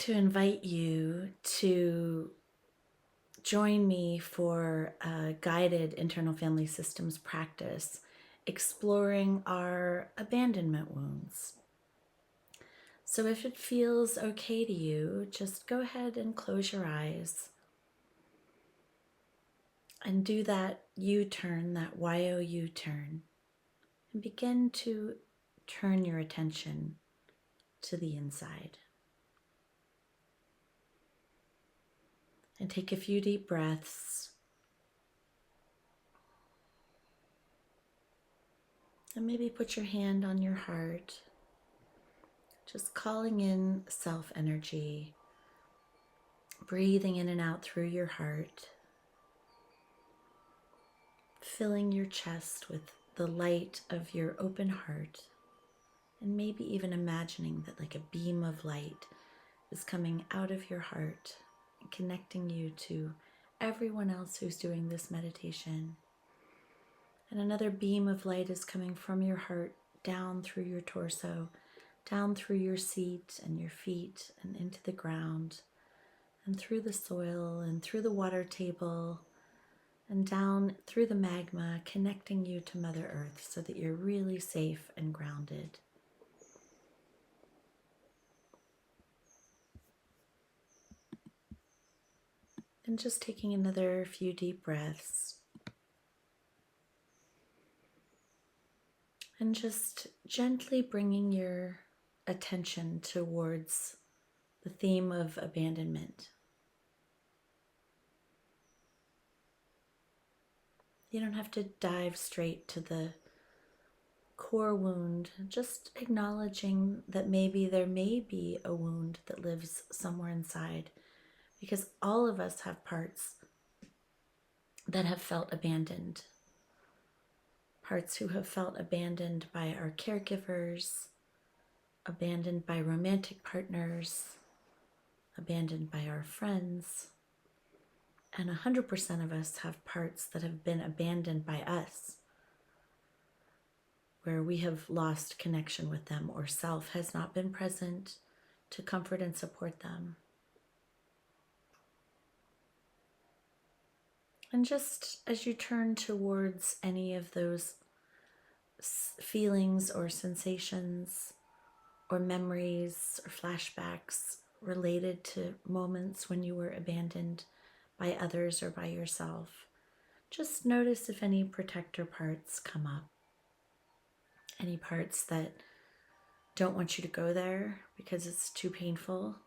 to invite you to join me for a guided internal family systems practice exploring our abandonment wounds. So if it feels okay to you, just go ahead and close your eyes and do that U-turn, that Y-O-U turn, and begin to turn your attention to the inside. And take a few deep breaths. And maybe put your hand on your heart, just calling in self energy, breathing in and out through your heart, filling your chest with the light of your open heart, and maybe even imagining that like a beam of light is coming out of your heart and connecting you to everyone else who's doing this meditation. And another beam of light is coming from your heart down through your torso, down through your seat and your feet and into the ground and through the soil and through the water table and down through the magma, connecting you to Mother Earth so that you're really safe and grounded. And just taking another few deep breaths. And just gently bringing your attention towards the theme of abandonment. You don't have to dive straight to the core wound, just acknowledging that maybe there may be a wound that lives somewhere inside, because all of us have parts that have felt abandoned. Parts who have felt abandoned by our caregivers, abandoned by romantic partners, abandoned by our friends. And 100% of us have parts that have been abandoned by us, where we have lost connection with them or self has not been present to comfort and support them. And just as you turn towards any of those feelings or sensations or memories or flashbacks related to moments when you were abandoned by others or by yourself, just notice if any protector parts come up. Any parts that don't want you to go there because it's too painful.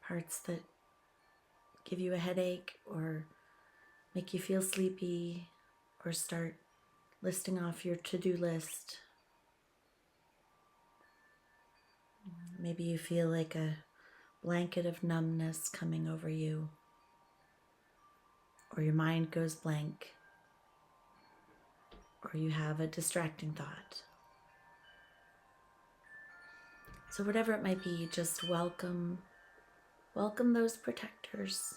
Parts that give you a headache or make you feel sleepy or start listing off your to-do list. Maybe you feel like a blanket of numbness coming over you, or your mind goes blank, or you have a distracting thought. So whatever it might be, just welcome those protectors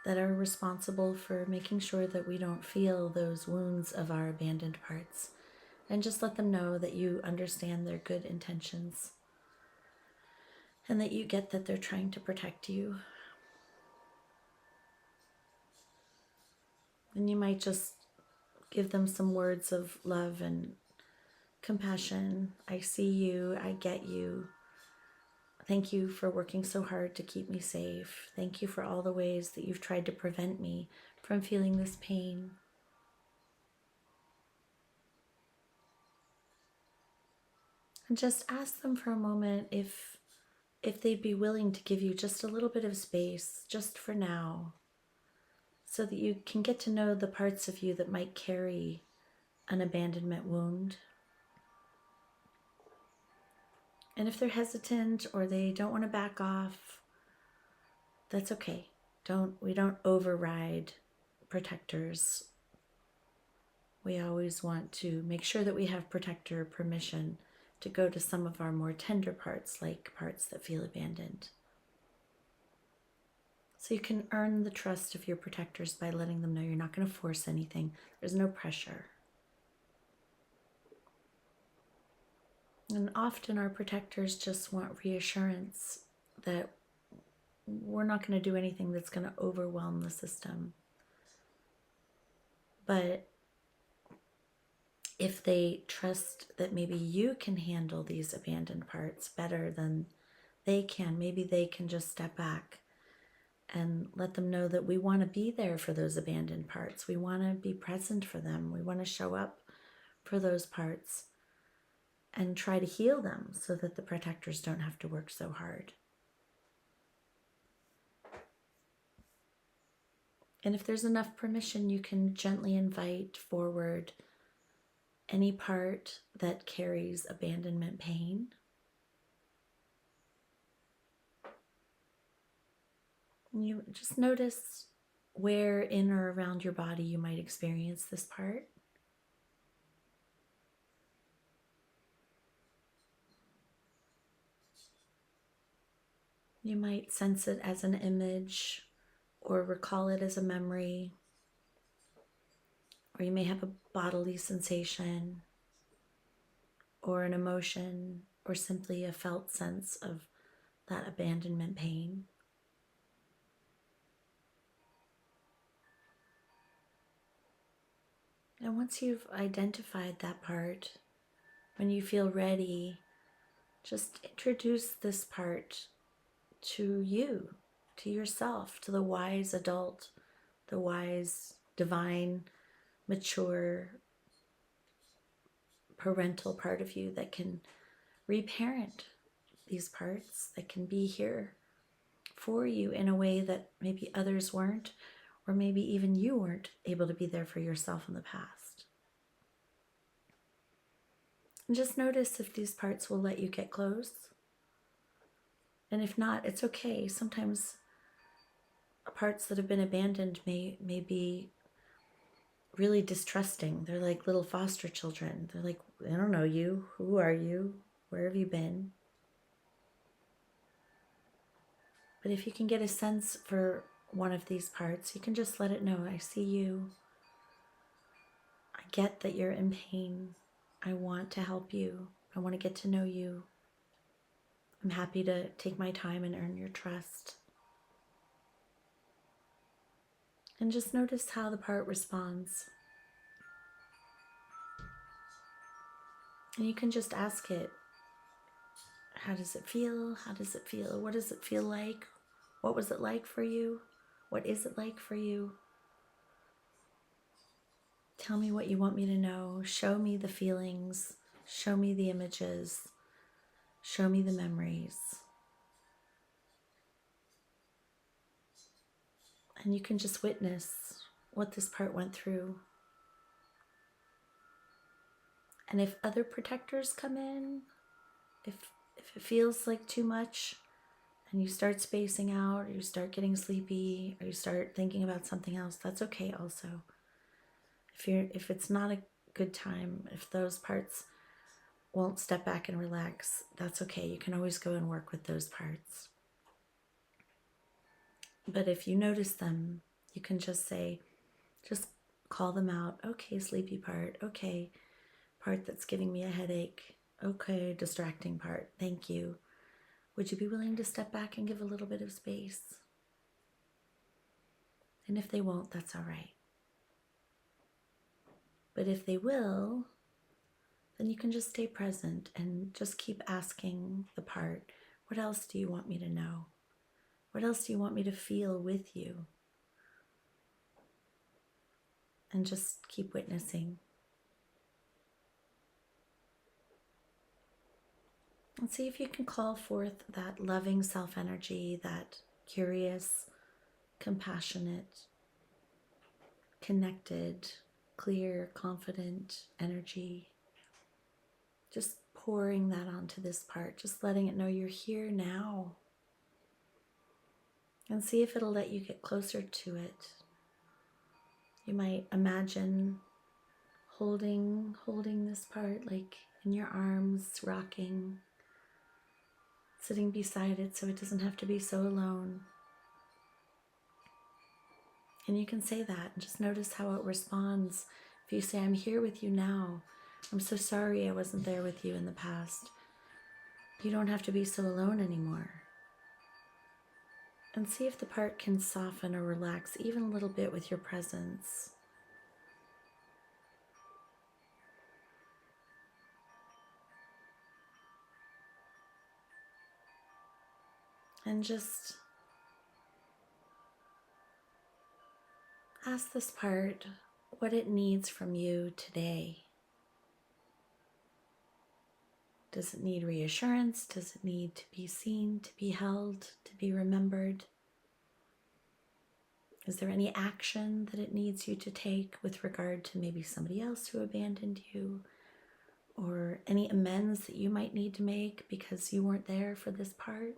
that are responsible for making sure that we don't feel those wounds of our abandoned parts, and just let them know that you understand their good intentions and that you get that they're trying to protect you. And you might just give them some words of love and compassion. I see you, I get you. Thank you for working so hard to keep me safe. Thank you for all the ways that you've tried to prevent me from feeling this pain. And just ask them for a moment if they'd be willing to give you just a little bit of space, just for now, so that you can get to know the parts of you that might carry an abandonment wound. And if they're hesitant or they don't want to back off, that's okay. We don't override protectors. We always want to make sure that we have protector permission to go to some of our more tender parts, like parts that feel abandoned. So you can earn the trust of your protectors by letting them know you're not going to force anything. There's no pressure. And often our protectors just want reassurance that we're not going to do anything that's going to overwhelm the system. But if they trust that maybe you can handle these abandoned parts better than they can, maybe they can just step back and let them know that we want to be there for those abandoned parts. We want to be present for them. We want to show up for those parts and try to heal them so that the protectors don't have to work so hard. And if there's enough permission, you can gently invite forward any part that carries abandonment pain. You just notice where in or around your body you might experience this part. You might sense it as an image or recall it as a memory, or you may have a bodily sensation or an emotion or simply a felt sense of that abandonment pain. And once you've identified that part, when you feel ready, just introduce this part to you, to yourself, to the wise adult, the wise, divine, mature, parental part of you that can reparent these parts, that can be here for you in a way that maybe others weren't, or maybe even you weren't able to be there for yourself in the past. And just notice if these parts will let you get close. And if not, it's okay. Sometimes parts that have been abandoned may be really distrusting. They're like little foster children. They're like, I don't know you. Who are you? Where have you been? But if you can get a sense for one of these parts, you can just let it know, I see you. I get that you're in pain. I want to help you. I want to get to know you. I'm happy to take my time and earn your trust. And just notice how the part responds. And you can just ask it, how does it feel? How does it feel? What does it feel like? What was it like for you? What is it like for you? Tell me what you want me to know. Show me the feelings. Show me the images. Show me the memories. And you can just witness what this part went through. And if other protectors come in, if it feels like too much and you start spacing out, or you start getting sleepy, or you start thinking about something else, that's okay also. If it's not a good time, if those parts won't step back and relax, that's okay. You can always go and work with those parts. But if you notice them, you can just call them out. Okay, sleepy part. Okay, part that's giving me a headache. Okay, distracting part. Thank you. Would you be willing to step back and give a little bit of space? And if they won't, that's all right. But if they will, then you can just stay present and just keep asking the part, what else do you want me to know? What else do you want me to feel with you? And just keep witnessing. And see if you can call forth that loving self-energy, that curious, compassionate, connected, clear, confident energy. Just pouring that onto this part, just letting it know you're here now. And see if it'll let you get closer to it. You might imagine holding this part like in your arms, rocking, sitting beside it so it doesn't have to be so alone. And you can say that and just notice how it responds. If you say, I'm here with you now. I'm so sorry I wasn't there with you in the past. You don't have to be so alone anymore. And see if the part can soften or relax even a little bit with your presence. And just ask this part what it needs from you today. Does it need reassurance? Does it need to be seen, to be held, to be remembered? Is there any action that it needs you to take with regard to maybe somebody else who abandoned you? Or any amends that you might need to make because you weren't there for this part?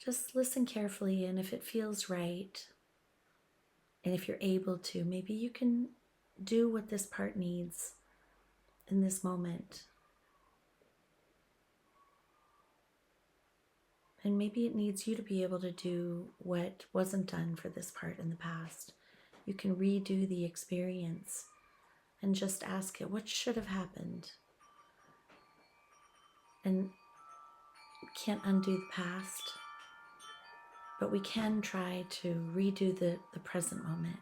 Just listen carefully, and if it feels right, and if you're able to, maybe you can do what this part needs in this moment. And maybe it needs you to be able to do what wasn't done for this part in the past. You can redo the experience and just ask it, what should have happened? And we can't undo the past, but we can try to redo the present moment.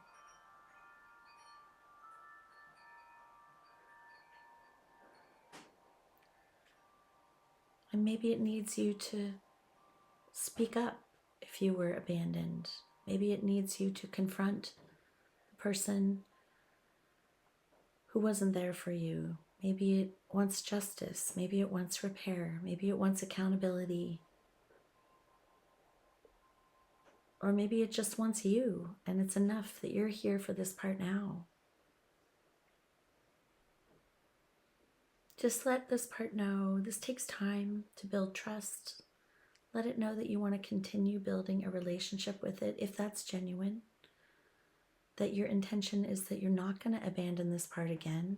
And maybe it needs you to speak up if you were abandoned. Maybe it needs you to confront the person who wasn't there for you. Maybe it wants justice. Maybe it wants repair. Maybe it wants accountability. Or maybe it just wants you, and it's enough that you're here for this part now. Just let this part know this takes time to build trust. Let it know that you want to continue building a relationship with it if that's genuine. That your intention is that you're not going to abandon this part again.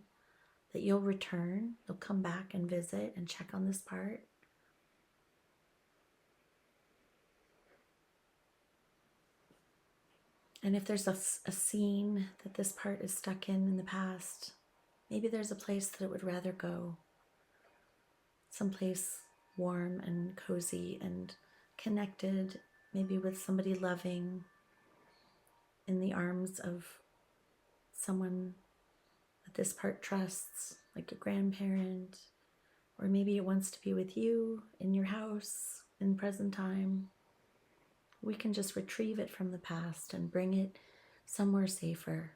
That you'll return, you'll come back and visit and check on this part. And if there's a scene that this part is stuck in the past, maybe there's a place that it would rather go. Someplace warm and cozy and connected, maybe with somebody loving, in the arms of someone that this part trusts, like a grandparent, or maybe it wants to be with you in your house in present time. We can just retrieve it from the past and bring it somewhere safer.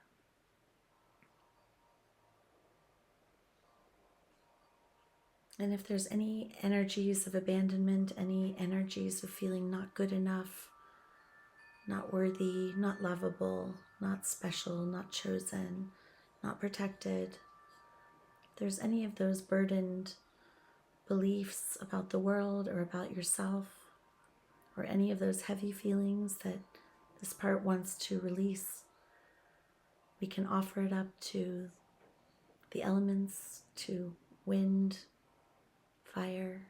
And if there's any energies of abandonment, any energies of feeling not good enough, not worthy, not lovable, not special, not chosen, not protected, if there's any of those burdened beliefs about the world or about yourself, or any of those heavy feelings that this part wants to release, we can offer it up to the elements, to wind, fire,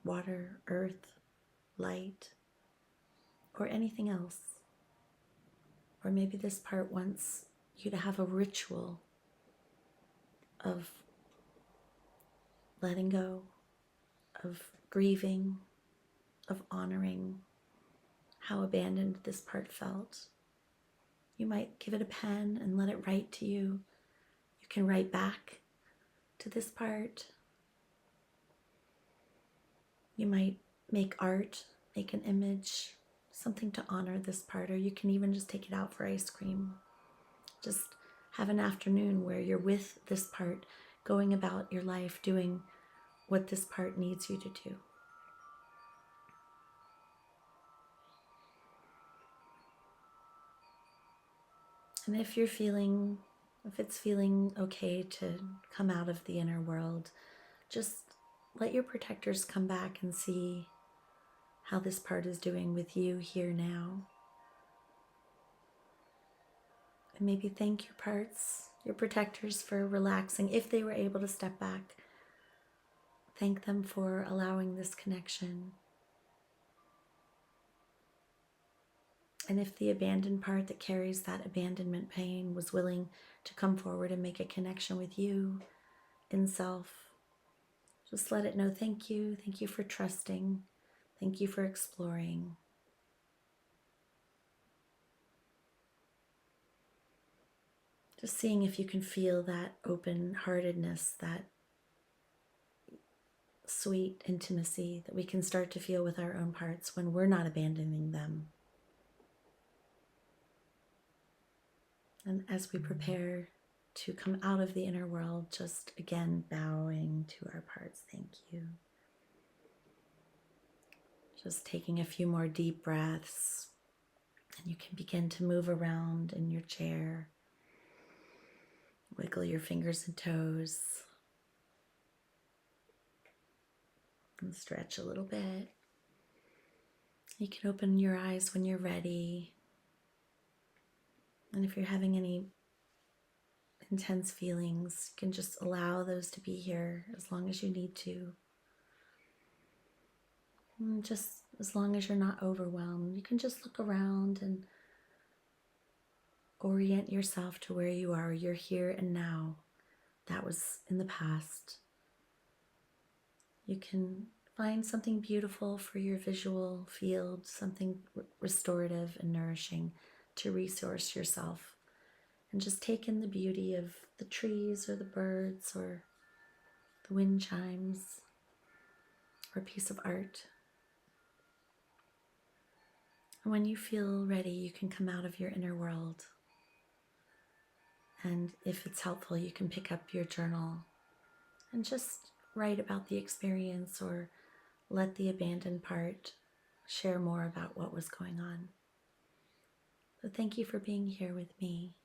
water, earth, light, or anything else. Or maybe this part wants you to have a ritual of letting go, of grieving, of honoring how abandoned this part felt. You might give it a pen and let it write to you. You can write back to this part. You might make art, make an image, something to honor this part, or you can even just take it out for ice cream. Just have an afternoon where you're with this part, going about your life, doing what this part needs you to do. And if it's feeling okay to come out of the inner world, just let your protectors come back and see how this part is doing with you here now. And maybe thank your parts, your protectors, for relaxing. If they were able to step back, thank them for allowing this connection. And if the abandoned part that carries that abandonment pain was willing to come forward and make a connection with you in self, just let it know, thank you for trusting. Thank you for exploring. Just seeing if you can feel that open-heartedness, that sweet intimacy that we can start to feel with our own parts when we're not abandoning them. And as we prepare to come out of the inner world, just again bowing to our parts. Thank you. Just taking a few more deep breaths, and you can begin to move around in your chair. Wiggle your fingers and toes. And stretch a little bit. You can open your eyes when you're ready. And if you're having any intense feelings, you can just allow those to be here as long as you need to. And just as long as you're not overwhelmed, you can just look around and orient yourself to where you are. You're here and now. That was in the past. You can find something beautiful for your visual field, something restorative and nourishing to resource yourself. And just take in the beauty of the trees or the birds or the wind chimes or a piece of art. And when you feel ready, you can come out of your inner world. And if it's helpful, you can pick up your journal and just write about the experience or let the abandoned part share more about what was going on. So thank you for being here with me.